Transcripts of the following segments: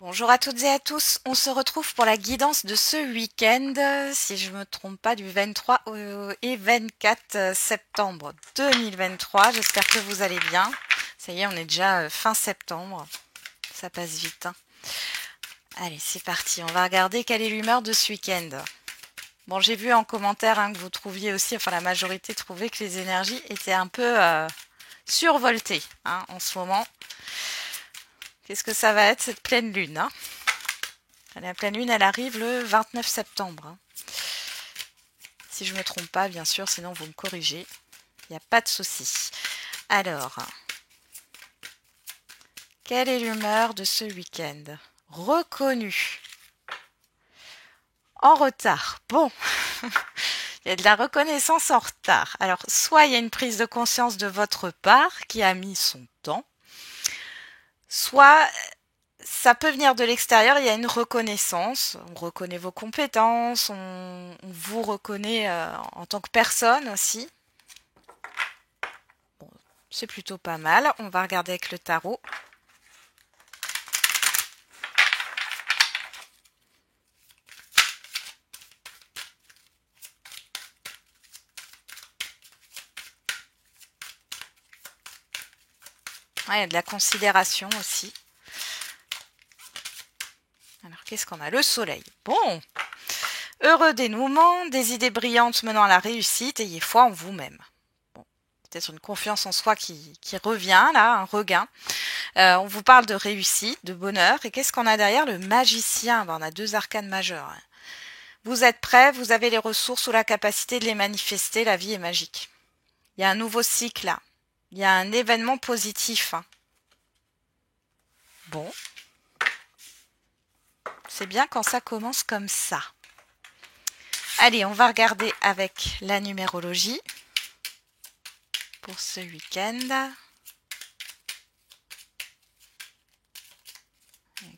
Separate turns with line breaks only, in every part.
Bonjour à toutes et à tous, on se retrouve pour la guidance de ce week-end, si je me trompe pas, du 23 et 24 septembre 2023. J'espère que vous allez bien. Ça y est, on est déjà fin septembre, ça passe vite, hein. Allez, c'est parti, on va regarder quelle est l'humeur de ce week-end. Bon, j'ai vu en commentaire que vous trouviez aussi, enfin la majorité trouvait que les énergies étaient un peu survoltées en ce moment. Qu'est-ce que ça va être cette pleine lune, hein? La pleine lune, elle arrive le 29 septembre. Si je ne me trompe pas, bien sûr, sinon vous me corrigez. Il n'y a pas de souci. Alors, quelle est l'humeur de ce week-end? Reconnu. En retard. Bon, il y a de la reconnaissance en retard. Alors, soit il y a une prise de conscience de votre part qui a mis son temps, soit ça peut venir de l'extérieur, il y a une reconnaissance. On reconnaît vos compétences, on vous reconnaît en tant que personne aussi. Bon, c'est plutôt pas mal. On va regarder avec le tarot. Ouais, il y a de la considération aussi. Alors, qu'est-ce qu'on a? Le soleil. Bon, heureux dénouement, des idées brillantes menant à la réussite, ayez foi en vous-même. Bon, peut-être une confiance en soi qui revient, là, un regain. On vous parle de réussite, de bonheur. Et qu'est-ce qu'on a derrière? Le magicien. Ben, on a deux arcanes majeures. Vous êtes prêts, vous avez les ressources ou la capacité de les manifester, la vie est magique. Il y a un nouveau cycle là. Il y a un événement positif. Bon, c'est bien quand ça commence comme ça. Allez, on va regarder avec la numérologie pour ce week-end.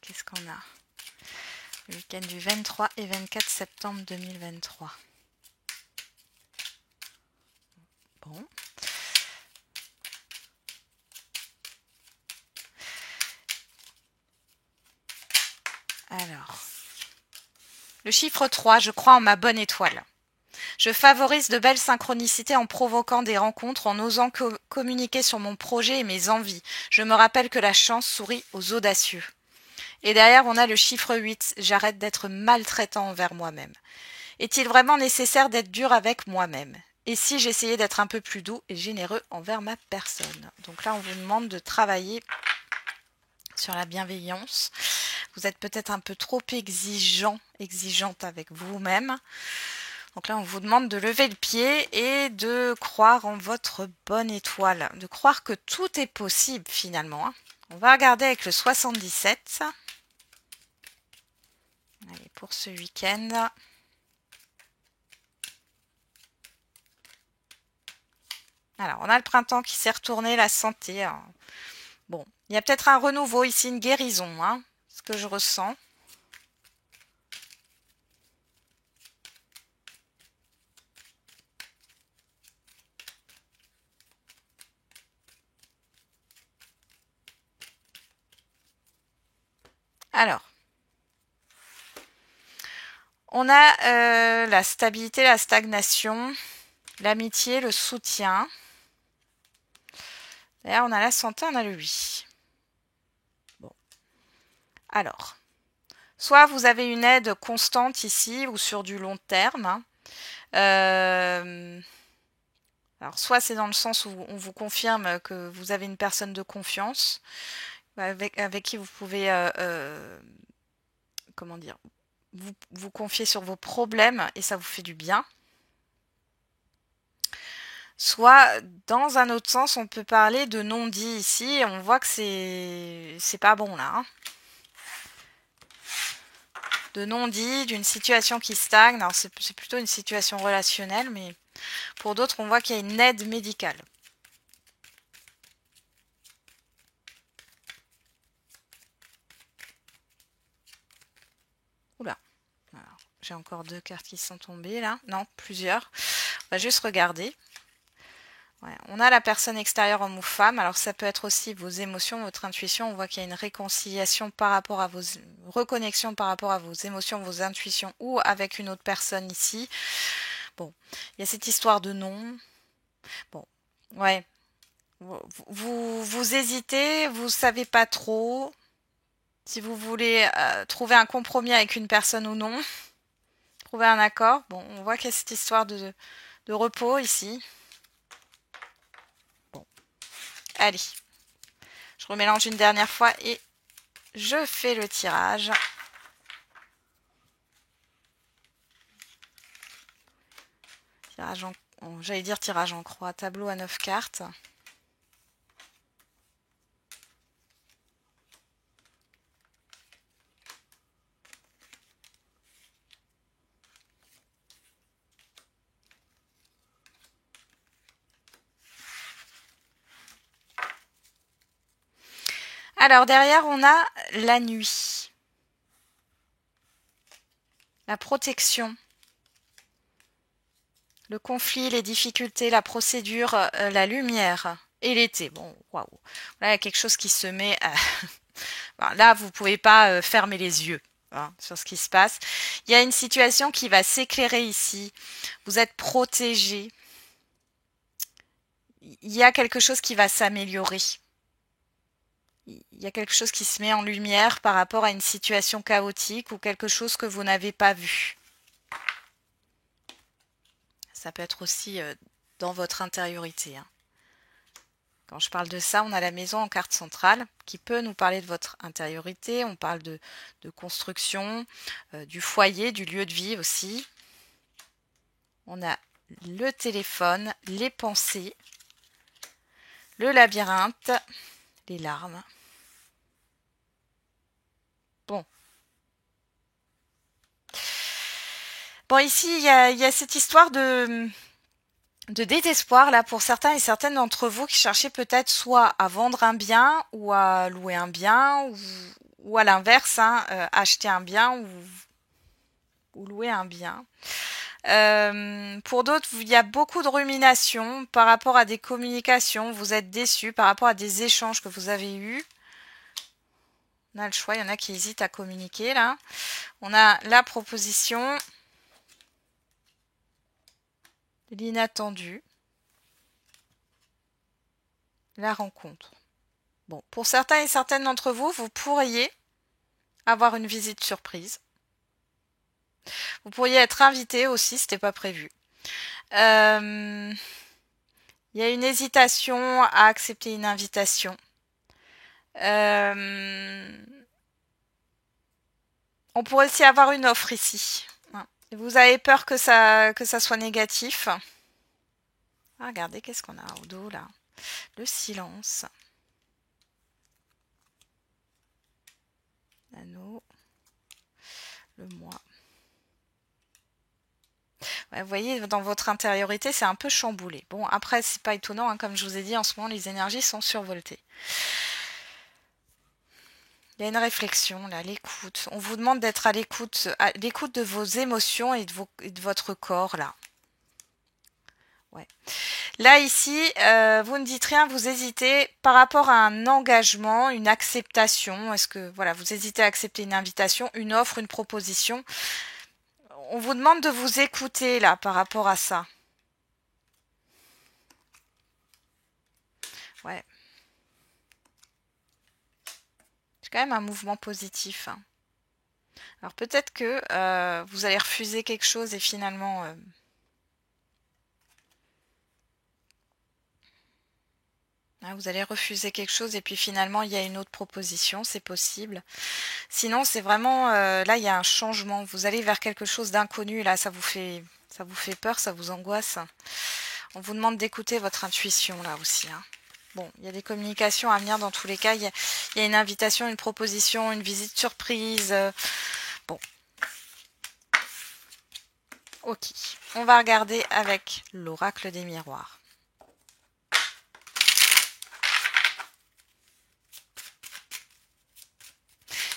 Qu'est-ce qu'on a? Le week-end du 23 et 24 septembre 2023. Bon. Alors, le chiffre 3, je crois en ma bonne étoile. Je favorise de belles synchronicités en provoquant des rencontres, en osant communiquer sur mon projet et mes envies. Je me rappelle que la chance sourit aux audacieux. Et derrière, on a le chiffre 8. J'arrête d'être maltraitant envers moi-même. Est-il vraiment nécessaire d'être dur avec moi-même? Et si j'essayais d'être un peu plus doux et généreux envers ma personne? Donc là, on vous demande de travailler sur la bienveillance. Vous êtes peut-être un peu trop exigeante avec vous-même. Donc là, on vous demande de lever le pied et de croire en votre bonne étoile, de croire que tout est possible finalement. On va regarder avec le 77. Allez, pour ce week-end. Alors, on a le printemps qui s'est retourné, la santé. Bon, il y a peut-être un renouveau ici, une guérison, ce que je ressens. Alors, on a la stabilité, la stagnation, l'amitié, le soutien. D'ailleurs, on a la santé, on a le 8. Bon. Alors, soit vous avez une aide constante ici ou sur du long terme. Alors, soit c'est dans le sens où on vous confirme que vous avez une personne de confiance avec qui vous pouvez, comment dire, vous confier sur vos problèmes et ça vous fait du bien. Soit, dans un autre sens, on peut parler de non-dit ici et on voit que c'est pas bon là. De non-dit, d'une situation qui stagne. Alors c'est plutôt une situation relationnelle, mais pour d'autres, on voit qu'il y a une aide médicale. Oula. Alors, j'ai encore deux cartes qui sont tombées là. Non, plusieurs. On va juste regarder. Ouais, on a la personne extérieure homme ou femme, alors ça peut être aussi vos émotions, votre intuition. On voit qu'il y a une réconciliation par rapport à vos reconnexions par rapport à vos émotions, vos intuitions ou avec une autre personne ici. Bon, il y a cette histoire de nom. Bon, ouais, vous hésitez, vous savez pas trop si vous voulez trouver un compromis avec une personne ou non, trouver un accord. Bon, on voit qu'il y a cette histoire de repos ici. Bon, allez. Je remélange une dernière fois et je fais le tirage. Tirage j'allais dire tirage en croix. Tableau à 9 cartes. Alors derrière, on a la nuit. La protection. Le conflit, les difficultés, la procédure, la lumière et l'été. Bon, waouh. Là, il y a quelque chose qui se met à... Là, vous pouvez pas fermer les yeux sur ce qui se passe. Il y a une situation qui va s'éclairer ici. Vous êtes protégé. Il y a quelque chose qui va s'améliorer. Il y a quelque chose qui se met en lumière par rapport à une situation chaotique ou quelque chose que vous n'avez pas vu. Ça peut être aussi dans votre intériorité. Quand je parle de ça, on a la maison en carte centrale qui peut nous parler de votre intériorité. On parle de construction, du foyer, du lieu de vie aussi. On a le téléphone, les pensées, le labyrinthe, les larmes. Bon, ici, il y a cette histoire de désespoir là pour certains et certaines d'entre vous qui cherchaient peut-être soit à vendre un bien ou à louer un bien ou à l'inverse, acheter un bien ou louer un bien. Pour d'autres, il y a beaucoup de rumination par rapport à des communications. Vous êtes déçus par rapport à des échanges que vous avez eus. On a le choix, il y en a qui hésitent à communiquer là. On a la proposition, l'inattendu, la rencontre. Bon, pour certains et certaines d'entre vous, vous pourriez avoir une visite surprise. Vous pourriez être invité aussi, c'était pas prévu. Il y a une hésitation à accepter une invitation. On pourrait aussi avoir une offre ici. Vous avez peur que ça soit négatif. Ah, regardez, qu'est-ce qu'on a au dos là? Le silence. L'anneau. Le moi. Ouais, vous voyez, dans votre intériorité, c'est un peu chamboulé. Bon, après, c'est pas étonnant, comme je vous ai dit, en ce moment, les énergies sont survoltées. Il y a une réflexion, là, l'écoute. On vous demande d'être à l'écoute de vos émotions et de votre corps, là. Ouais. Là, ici, vous ne dites rien, vous hésitez par rapport à un engagement, une acceptation. Est-ce que, voilà, vous hésitez à accepter une invitation, une offre, une proposition? On vous demande de vous écouter, là, par rapport à ça. Ouais. C'est quand même un mouvement positif. Alors peut-être que vous allez refuser quelque chose et finalement... vous allez refuser quelque chose et puis finalement il y a une autre proposition, c'est possible. Sinon c'est vraiment... là il y a un changement, vous allez vers quelque chose d'inconnu, là ça vous fait peur, ça vous angoisse. On vous demande d'écouter votre intuition là aussi. Bon, il y a des communications à venir dans tous les cas. Il y a une invitation, une proposition, une visite surprise. Bon. Ok. On va regarder avec l'oracle des miroirs.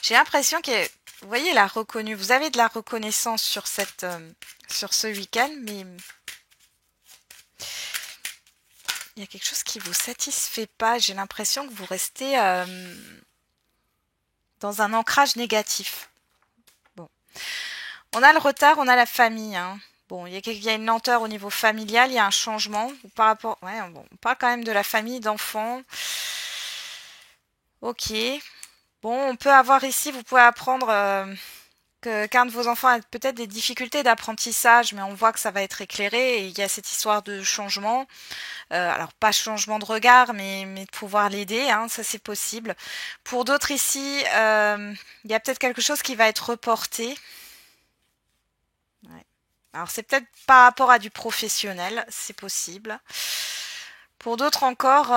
J'ai l'impression que, vous voyez, la reconnue. Vous avez de la reconnaissance sur ce week-end, mais il y a quelque chose qui vous satisfait pas. J'ai l'impression que vous restez dans un ancrage négatif. Bon. On a le retard, on a la famille. Hein. Bon, il y a une lenteur au niveau familial, il y a un changement. Par rapport, ouais, bon, on parle quand même de la famille, d'enfants. Ok. Bon, on peut avoir ici, vous pouvez apprendre qu'un de vos enfants a peut-être des difficultés d'apprentissage, mais on voit que ça va être éclairé et il y a cette histoire de changement. Alors pas changement de regard, mais de pouvoir l'aider, hein, ça c'est possible. Pour d'autres ici, il y a peut-être quelque chose qui va être reporté. Ouais. Alors c'est peut-être par rapport à du professionnel, c'est possible. Pour d'autres encore,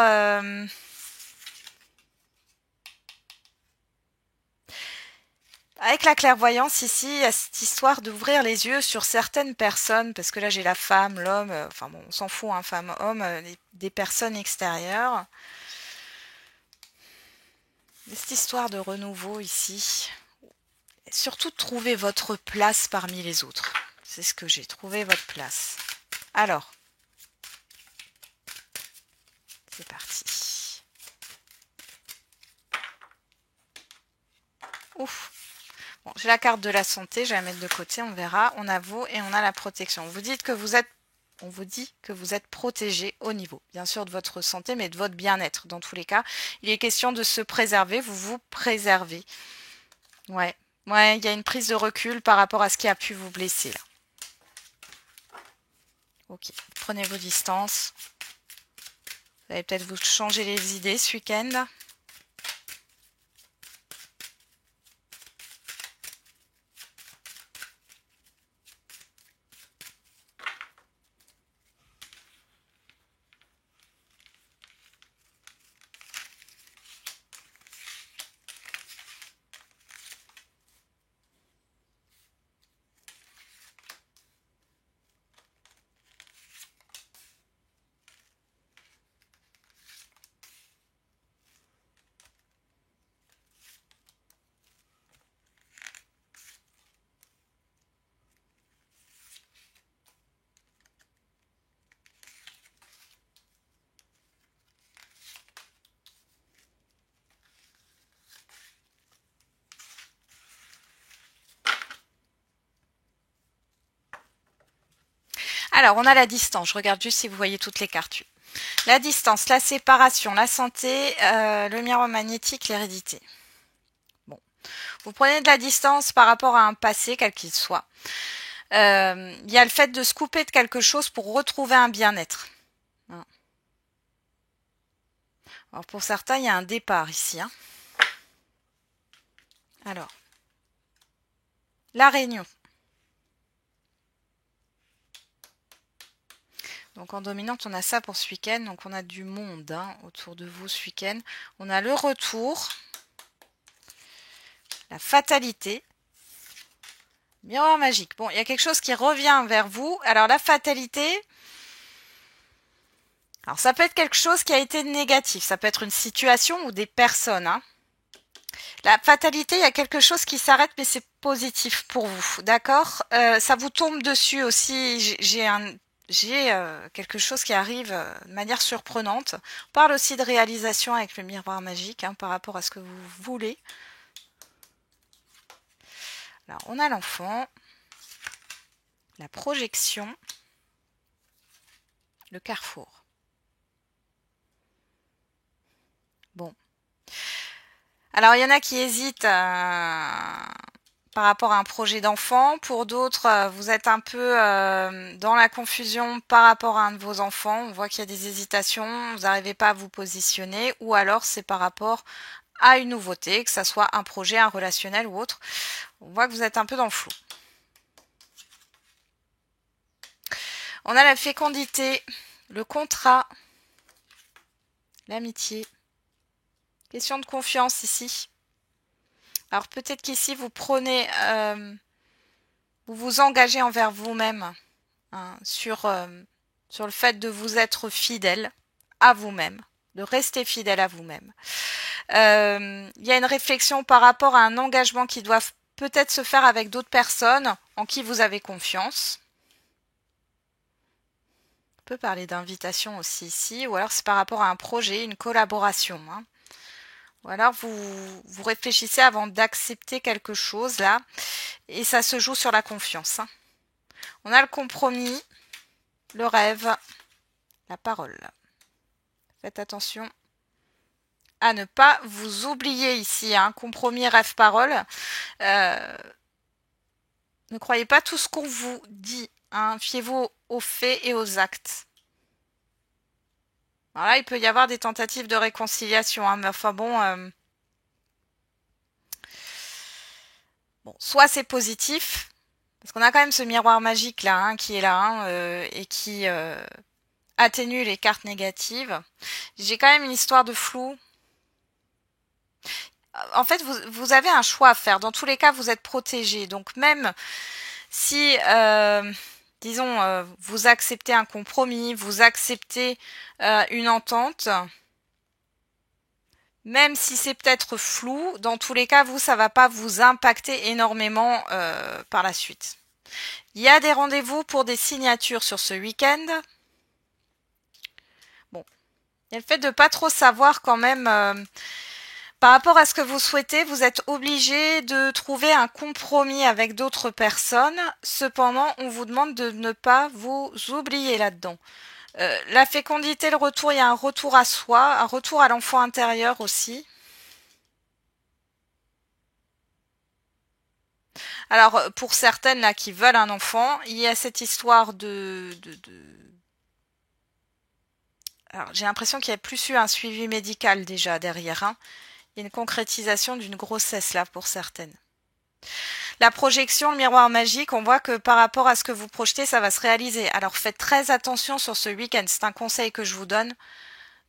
avec la clairvoyance ici, il y a cette histoire d'ouvrir les yeux sur certaines personnes, parce que là j'ai la femme, l'homme, enfin bon, on s'en fout, hein, femme, homme, des personnes extérieures. Cette histoire de renouveau ici, surtout trouver votre place parmi les autres. C'est ce que j'ai, trouvé votre place. Alors, c'est parti. Ouf. Bon, j'ai la carte de la santé, je vais la mettre de côté, on verra. On a vous et on a la protection. Vous dites que vous êtes, on vous dit que vous êtes protégé au niveau, bien sûr, de votre santé, mais de votre bien-être. Dans tous les cas, il est question de se préserver, vous vous préservez. Ouais, ouais, il y a une prise de recul par rapport à ce qui a pu vous blesser là. Ok, prenez vos distances. Vous allez peut-être vous changer les idées ce week-end. Alors, on a la distance. Je regarde juste si vous voyez toutes les cartes. La distance, la séparation, la santé, le miroir magnétique, l'hérédité. Bon. Vous prenez de la distance par rapport à un passé, quel qu'il soit. Il y a le fait de se couper de quelque chose pour retrouver un bien-être. Alors, pour certains, il y a un départ ici. Hein. Alors, la réunion. Donc en dominante, on a ça pour ce week-end. Donc on a du monde hein, autour de vous ce week-end. On a le retour, la fatalité, miroir magique. Bon, il y a quelque chose qui revient vers vous. Alors la fatalité, alors ça peut être quelque chose qui a été négatif. Ça peut être une situation ou des personnes. Hein. La fatalité, il y a quelque chose qui s'arrête, mais c'est positif pour vous. D'accord ça vous tombe dessus aussi. J'ai quelque chose qui arrive de manière surprenante. On parle aussi de réalisation avec le miroir magique hein, par rapport à ce que vous voulez. Alors, on a l'enfant, la projection, le carrefour. Bon. Alors, il y en a qui hésitent par rapport à un projet d'enfant. Pour d'autres, vous êtes un peu dans la confusion par rapport à un de vos enfants. On voit qu'il y a des hésitations, vous n'arrivez pas à vous positionner. Ou alors, c'est par rapport à une nouveauté, que ce soit un projet, un relationnel ou autre. On voit que vous êtes un peu dans le flou. On a la fécondité, le contrat, l'amitié. Question de confiance ici. Alors peut-être qu'ici vous prenez, vous vous engagez envers vous-même hein, sur le fait de vous être fidèle à vous-même, de rester fidèle à vous-même. Il y a une réflexion par rapport à un engagement qui doit peut-être se faire avec d'autres personnes en qui vous avez confiance. peut parler d'invitation aussi ici, ou alors c'est par rapport à un projet, une collaboration. Hein. Ou alors vous réfléchissez avant d'accepter quelque chose là, et ça se joue sur la confiance. Hein. On a le compromis, le rêve, la parole. Faites attention à ne pas vous oublier ici. Hein. Compromis, rêve, parole. Ne croyez pas tout ce qu'on vous dit. Hein. Fiez-vous aux faits et aux actes. Alors là, il peut y avoir des tentatives de réconciliation. Hein, mais enfin bon, soit c'est positif, parce qu'on a quand même ce miroir magique là, hein, qui est là, hein, et qui atténue les cartes négatives. J'ai quand même une histoire de flou. En fait, vous avez un choix à faire. Dans tous les cas, vous êtes protégé. Donc même si, disons, vous acceptez un compromis, vous acceptez une entente, même si c'est peut-être flou, dans tous les cas, ça va pas vous impacter énormément par la suite. Il y a des rendez-vous pour des signatures sur ce week-end. Bon, il y a le fait de pas trop savoir quand même. Par rapport à ce que vous souhaitez, vous êtes obligé de trouver un compromis avec d'autres personnes. Cependant, on vous demande de ne pas vous oublier là-dedans. La fécondité, le retour, il y a un retour à soi, un retour à l'enfant intérieur aussi. Alors, pour certaines là qui veulent un enfant, il y a cette histoire Alors, j'ai l'impression qu'il y a plus eu un suivi médical déjà derrière. Hein. Il y a une concrétisation d'une grossesse là pour certaines. La projection, le miroir magique, on voit que par rapport à ce que vous projetez, ça va se réaliser. Alors faites très attention sur ce week-end, c'est un conseil que je vous donne,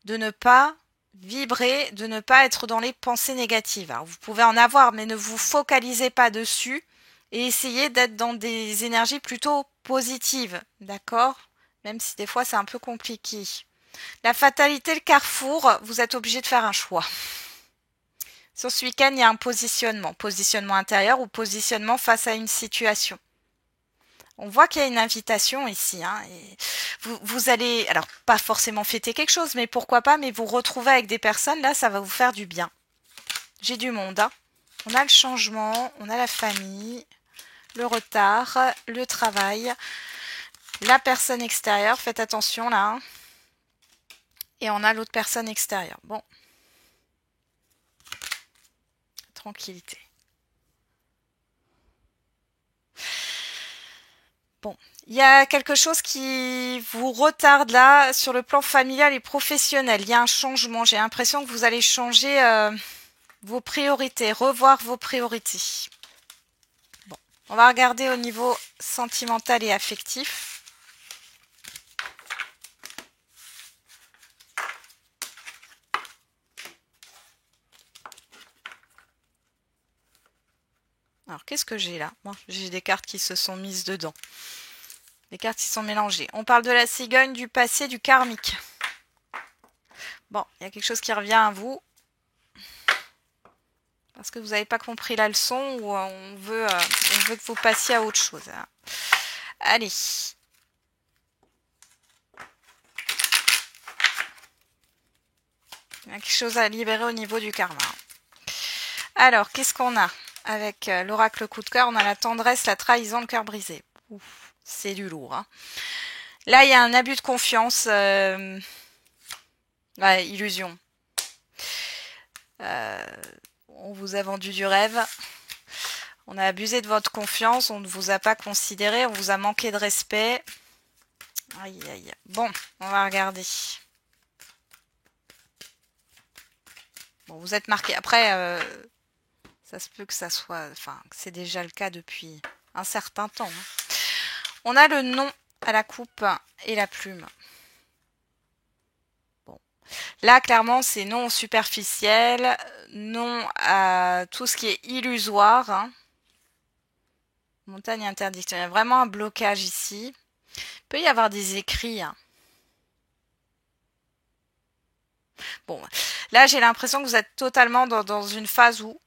de ne pas vibrer, de ne pas être dans les pensées négatives. Alors vous pouvez en avoir, mais ne vous focalisez pas dessus et essayez d'être dans des énergies plutôt positives, d'accord? Même si des fois c'est un peu compliqué. La fatalité, le carrefour, vous êtes obligé de faire un choix. Sur ce week-end, il y a un positionnement intérieur ou positionnement face à une situation. On voit qu'il y a une invitation ici. Hein, et vous allez, alors pas forcément fêter quelque chose, mais pourquoi pas, mais vous retrouver avec des personnes, là, ça va vous faire du bien. J'ai du monde. Hein. On a le changement, on a la famille, le retard, le travail, la personne extérieure, faites attention là. Hein. Et on a l'autre personne extérieure. Bon. Tranquillité. Bon, il y a quelque chose qui vous retarde là sur le plan familial et professionnel. Il y a un changement. J'ai l'impression que vous allez changer vos priorités, revoir vos priorités. Bon, on va regarder au niveau sentimental et affectif. Alors, qu'est-ce que j'ai là? Bon, j'ai des cartes qui se sont mises dedans. Des cartes qui sont mélangées. On parle de la cigogne, du passé, du karmique. Bon, il y a quelque chose qui revient à vous. Parce que vous n'avez pas compris la leçon ou on veut que vous passiez à autre chose. Hein. Allez. Il y a quelque chose à libérer au niveau du karma. Alors, qu'est-ce qu'on a? Avec l'oracle coup de cœur, on a la tendresse, la trahison, le cœur brisé. C'est du lourd. Hein. Là, il y a un abus de confiance. Ouais, illusion. On vous a vendu du rêve. On a abusé de votre confiance. On ne vous a pas considéré. On vous a manqué de respect. Aïe, aïe. Bon, on va regarder. Bon, vous êtes marqué. Après, ça se peut que ça soit... Enfin, c'est déjà le cas depuis un certain temps. Hein. On a le nom à la coupe et la plume. Bon. Là, clairement, c'est non superficiel, non à tout ce qui est illusoire. Hein. Montagne interdiction. Il y a vraiment un blocage ici. Il peut y avoir des écrits. Hein. Bon, là, j'ai l'impression que vous êtes totalement dans une phase où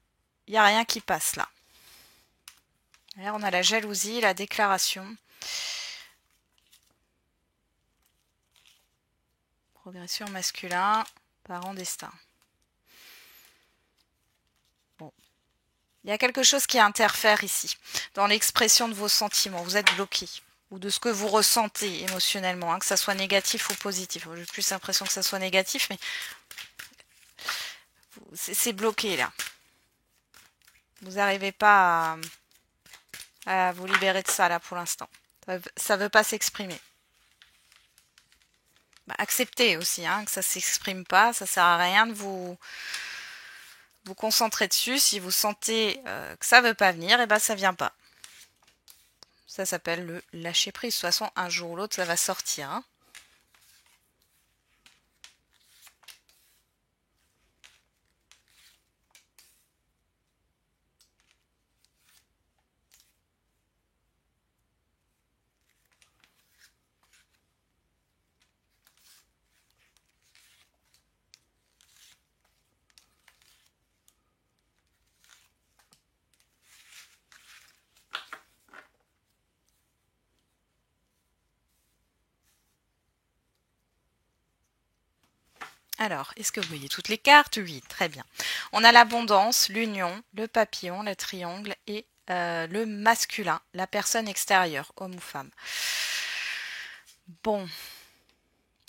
il n'y a rien qui passe là. Là, on a la jalousie, la déclaration. Progression masculin, parent destin. Bon. Il y a quelque chose qui interfère ici, dans l'expression de vos sentiments. Vous êtes bloqué. Ou de ce que vous ressentez émotionnellement, hein, que ça soit négatif ou positif. J'ai plus l'impression que ça soit négatif, mais c'est bloqué là. Vous n'arrivez pas à vous libérer de ça là pour l'instant. Ça ne veut pas s'exprimer. Bah, acceptez aussi hein, que ça ne s'exprime pas. Ça ne sert à rien de vous concentrer dessus. Si vous sentez que ça ne veut pas venir, et ben ça ne vient pas. Ça s'appelle le lâcher prise. De toute façon, un jour ou l'autre, ça va sortir. Hein. Alors, est-ce que vous voyez toutes les cartes? Oui, très bien. On a l'abondance, l'union, le papillon, le triangle et le masculin, la personne extérieure, homme ou femme. Bon.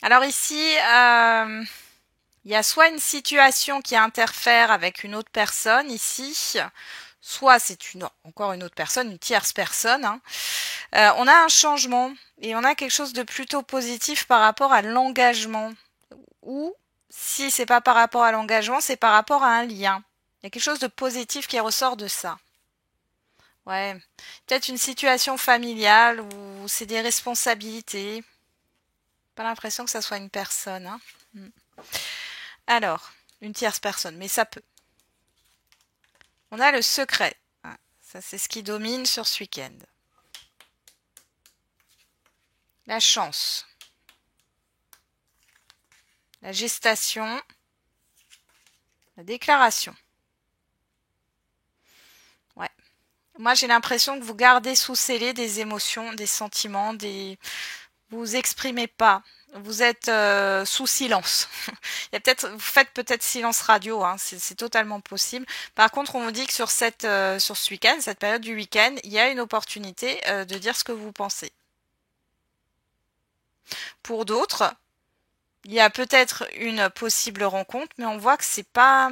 Alors ici, il y a soit une situation qui interfère avec une autre personne ici, soit c'est encore une autre personne, une tierce personne. Hein. On a un changement et on a quelque chose de plutôt positif par rapport à l'engagement. Ou si c'est pas par rapport à l'engagement, c'est par rapport à un lien. Il y a quelque chose de positif qui ressort de ça. Ouais, peut-être une situation familiale où c'est des responsabilités. Pas l'impression que ça soit une personne. Hein. Alors, une tierce personne, mais ça peut. On a le secret. Ça, c'est ce qui domine sur ce week-end. La chance. La gestation. La déclaration. Ouais. Moi, j'ai l'impression que vous gardez sous scellé des émotions, des sentiments, vous exprimez pas. Vous êtes sous silence. Vous faites peut-être silence radio, hein, c'est totalement possible. Par contre, on vous dit que sur ce week-end, cette période du week-end, il y a une opportunité de dire ce que vous pensez. Pour d'autres, il y a peut-être une possible rencontre, mais on voit que c'est pas.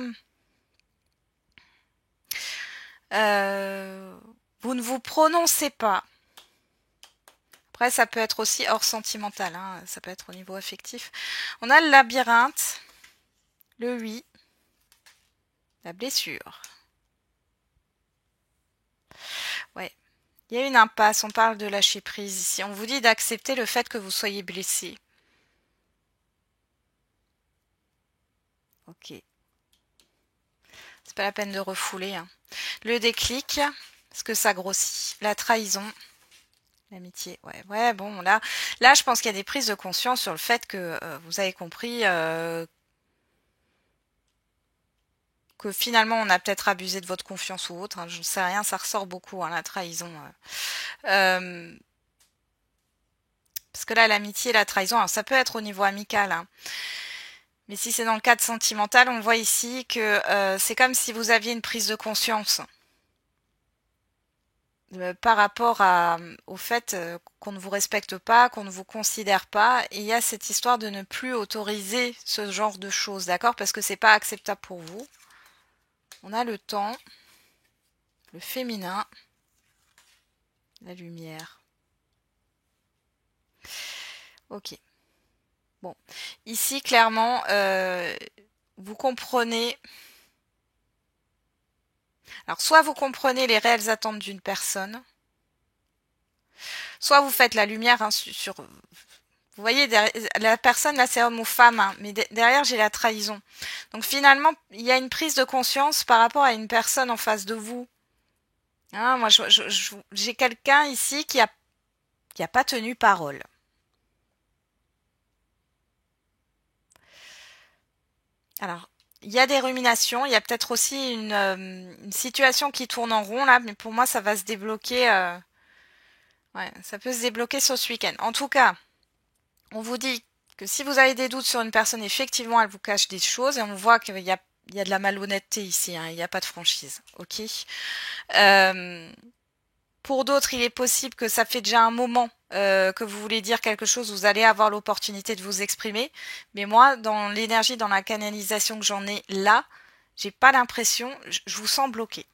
Vous ne vous prononcez pas. Après, ça peut être aussi hors sentimental, hein, ça peut être au niveau affectif. On a le labyrinthe, le oui, la blessure. Ouais. Il y a une impasse, on parle de lâcher prise ici. On vous dit d'accepter le fait que vous soyez blessé. Ok. C'est pas la peine de refouler. Hein. Le déclic, parce que ça grossit. La trahison. L'amitié, ouais, bon, là, je pense qu'il y a des prises de conscience sur le fait que vous avez compris que finalement on a peut-être abusé de votre confiance ou autre. Hein, je ne sais rien, ça ressort beaucoup, hein, la trahison. Parce que là, l'amitié et la trahison, alors ça peut être au niveau amical. Hein, mais si c'est dans le cadre sentimental, on voit ici que c'est comme si vous aviez une prise de conscience. Par rapport au fait qu'on ne vous respecte pas, qu'on ne vous considère pas, et il y a cette histoire de ne plus autoriser ce genre de choses, d'accord? Parce que c'est pas acceptable pour vous. On a le temps, le féminin, la lumière. Ok. Bon, ici clairement, vous comprenez. Alors, soit vous comprenez les réelles attentes d'une personne, soit vous faites la lumière hein, sur. Vous voyez, la personne, là, c'est homme ou femme, hein, mais derrière, j'ai la trahison. Donc, finalement, il y a une prise de conscience par rapport à une personne en face de vous. Hein, moi, j'ai quelqu'un ici qui a pas tenu parole. Alors, il y a des ruminations, il y a peut-être aussi une situation qui tourne en rond, là, mais pour moi, ça va se débloquer. Ouais, ça peut se débloquer sur ce week-end. En tout cas, on vous dit que si vous avez des doutes sur une personne, effectivement, elle vous cache des choses et on voit qu'il y a de la malhonnêteté ici, hein, il n'y a pas de franchise, ok. Pour d'autres, il est possible que ça fait déjà un moment que vous voulez dire quelque chose, vous allez avoir l'opportunité de vous exprimer. Mais moi, dans l'énergie, dans la canalisation que j'en ai là, j'ai pas l'impression, je vous sens bloqué.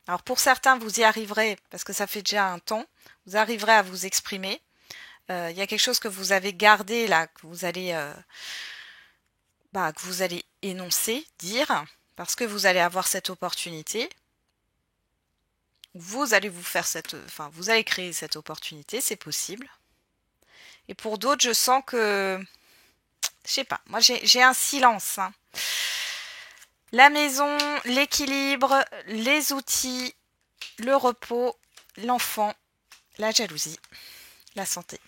Alors pour certains, vous y arriverez parce que ça fait déjà un temps, vous arriverez à vous exprimer. Il y a quelque chose que vous avez gardé là, que vous allez énoncer, dire, parce que vous allez avoir cette opportunité. Vous allez vous allez créer cette opportunité, c'est possible. Et pour d'autres, je sens que, je sais pas, moi j'ai un silence, hein. La maison, l'équilibre, les outils, le repos, l'enfant, la jalousie, la santé.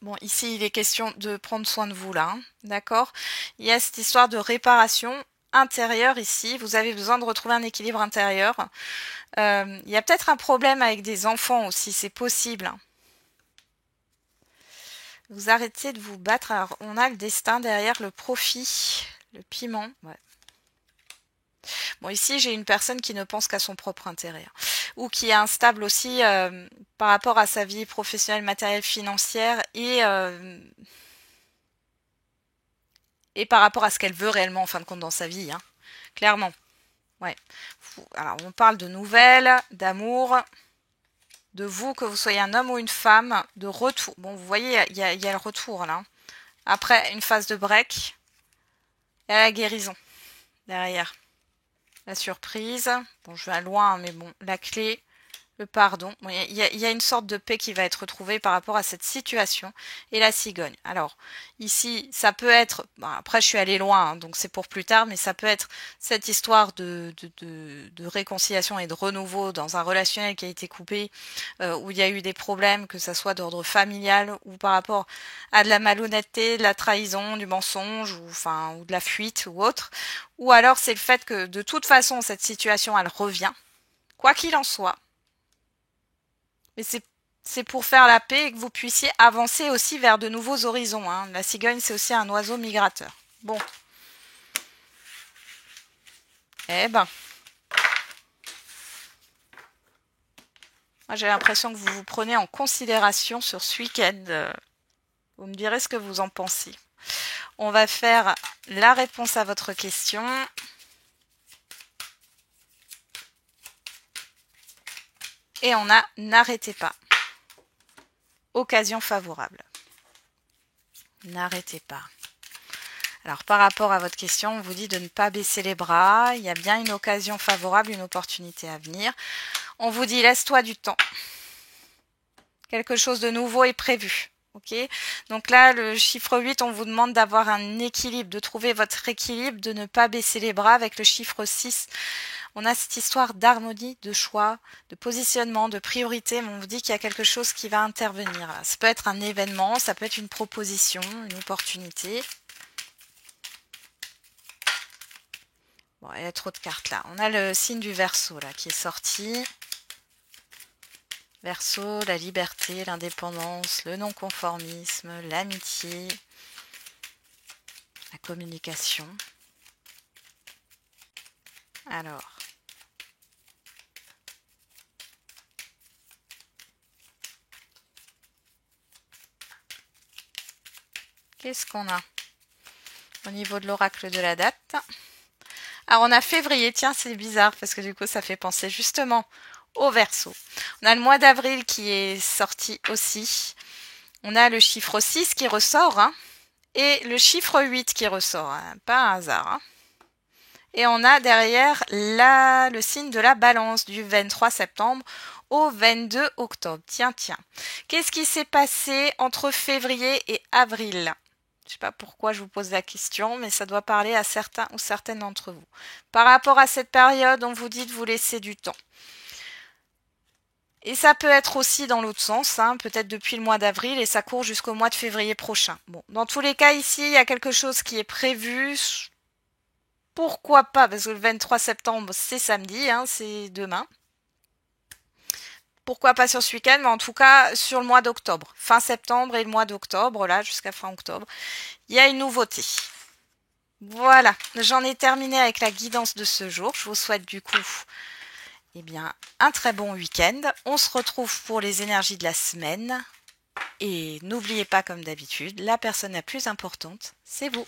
Bon, ici, il est question de prendre soin de vous, là, hein, d'accord? Il y a cette histoire de réparation intérieure ici. Vous avez besoin de retrouver un équilibre intérieur. Il y a peut-être un problème avec des enfants aussi, c'est possible. Vous arrêtez de vous battre. Alors, on a le destin derrière, le profit, le piment. Ouais. Bon, ici, j'ai une personne qui ne pense qu'à son propre intérêt. Ou qui est instable aussi par rapport à sa vie professionnelle, matérielle, financière et par rapport à ce qu'elle veut réellement en fin de compte dans sa vie. Hein. Clairement. Ouais. Alors, on parle de nouvelles, d'amour, de vous, que vous soyez un homme ou une femme, de retour. Bon, vous voyez, il y a le retour là. Après, une phase de break, il y a la guérison derrière. La surprise. Bon, je vais loin, mais bon, la clé. Le pardon. Bon, il y a une sorte de paix qui va être retrouvée par rapport à cette situation. Et la cigogne. Alors, ici, ça peut être... Bon, après, je suis allée loin, hein, donc c'est pour plus tard, mais ça peut être cette histoire de réconciliation et de renouveau dans un relationnel qui a été coupé, où il y a eu des problèmes, que ça soit d'ordre familial ou par rapport à de la malhonnêteté, de la trahison, du mensonge, ou de la fuite ou autre. Ou alors, c'est le fait que, de toute façon, cette situation, elle revient. Quoi qu'il en soit. Mais c'est pour faire la paix et que vous puissiez avancer aussi vers de nouveaux horizons. Hein. La cigogne, c'est aussi un oiseau migrateur. Bon. Eh ben. Moi, j'ai l'impression que vous vous prenez en considération sur ce week-end. Vous me direz ce que vous en pensez. On va faire la réponse à votre question. Et on a n'arrêtez pas. Occasion favorable. N'arrêtez pas. Alors par rapport à votre question, on vous dit de ne pas baisser les bras. Il y a bien une occasion favorable, une opportunité à venir. On vous dit laisse-toi du temps. Quelque chose de nouveau est prévu. Ok. Donc là, le chiffre 8, on vous demande d'avoir un équilibre, de trouver votre équilibre, de ne pas baisser les bras. Avec le chiffre 6, on a cette histoire d'harmonie, de choix, de positionnement, de priorité, mais on vous dit qu'il y a quelque chose qui va intervenir. Ça peut être un événement, ça peut être une proposition, une opportunité. Bon, il y a trop de cartes là. On a le signe du Verseau là qui est sorti. Verseau, la liberté, l'indépendance, le non-conformisme, l'amitié, la communication. Alors. Qu'est-ce qu'on a au niveau de l'oracle de la date? Alors on a février, tiens c'est bizarre parce que du coup ça fait penser justement au Verseau. On a le mois d'avril qui est sorti aussi. On a le chiffre 6 qui ressort hein, et le chiffre 8 qui ressort, hein, pas un hasard. Hein. Et on a derrière le signe de la balance du 23 septembre au 22 octobre. Tiens. Qu'est-ce qui s'est passé entre février et avril? Je ne sais pas pourquoi je vous pose la question, mais ça doit parler à certains ou certaines d'entre vous. Par rapport à cette période, on vous dit de vous laisser du temps. Et ça peut être aussi dans l'autre sens, hein, peut-être depuis le mois d'avril et ça court jusqu'au mois de février prochain. Bon, dans tous les cas, ici, il y a quelque chose qui est prévu. Pourquoi pas? Parce que le 23 septembre, c'est samedi, hein, c'est demain. Pourquoi pas sur ce week-end, mais en tout cas sur le mois d'octobre. Fin septembre et le mois d'octobre, là, jusqu'à fin octobre, il y a une nouveauté. Voilà, j'en ai terminé avec la guidance de ce jour. Je vous souhaite du coup un très bon week-end. On se retrouve pour les énergies de la semaine. Et n'oubliez pas, comme d'habitude, la personne la plus importante, c'est vous.